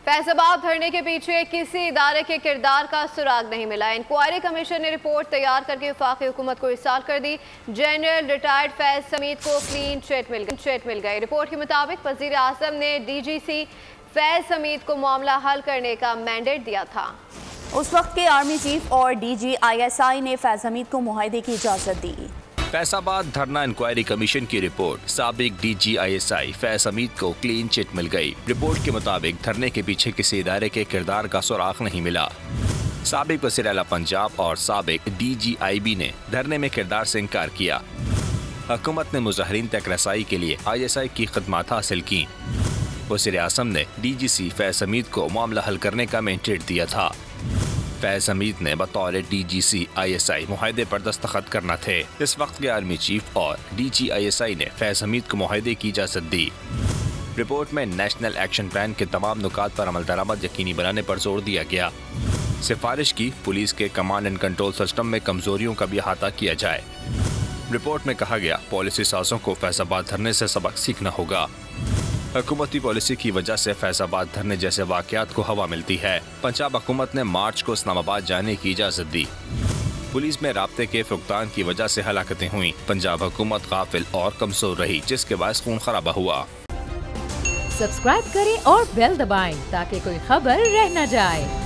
फैसलाबाद धरने के पीछे किसी इदारे के किरदार का सुराग नहीं मिला। इंक्वायरी कमीशन ने रिपोर्ट तैयार करके वफाकी हुकूमत को इरसाल कर दी। जनरल रिटायर्ड फैज समीद को क्लीन चिट मिल गई। रिपोर्ट के मुताबिक वजीर आजम ने DGC फैज समीद को मामला हल करने का मैंडेट दिया था। उस वक्त के आर्मी चीफ और DG ISI ने फैज हमीद को मुआहदे की इजाजत दी। फैसलाबाद धरना इंक्वायरी कमीशन की रिपोर्ट। साबिक DG ISI फैज हमीद को क्लीन चिट मिल गई। रिपोर्ट के मुताबिक धरने के पीछे किसी इदारे के किरदार का सुराग नहीं मिला। साबिक वज़ीर आला पंजाब और साबिक DG IB ने धरने में किरदार से इनकार किया। हुकूमत ने मुजाहिरीन तक रसाई के लिए ISI की खदमात हासिल की। वज़ीर आज़म ने DGC फैज हमीद को मामला हल करने का मैंडेट दिया था। फैज हमीद ने बतौर DGC ISI मुआहदे पर दस्तखत करना थे। इस वक्त के आर्मी चीफ और DG ISI ने फैज हमीद को मुआहदे की इजाज़त दी। रिपोर्ट में नेशनल एक्शन प्लान के तमाम नुकात पर अमल दरामद यकीनी बनाने पर जोर दिया गया। सिफारिश की पुलिस के कमांड एंड कंट्रोल सिस्टम में कमजोरियों का भी अहाता किया जाए। रिपोर्ट में कहा गया पॉलिसी साजों को फैसलाबाद धरने से सबक सीखना होगा। हुकूमती पॉलिसी की वजह से फैसलाबाद धरने जैसे वाकयात को हवा मिलती है। पंजाब हुकूमत ने मार्च को इस्लामाबाद जाने की इजाज़त दी। पुलिस में राब्ते के फुकदान की वजह से हलाकतें हुई। पंजाब हुकूमत गाफिल और कमजोर रही, जिसके बायस खून खराबा हुआ। सब्सक्राइब करें और बेल दबाएं ताकि कोई खबर रह न जाए।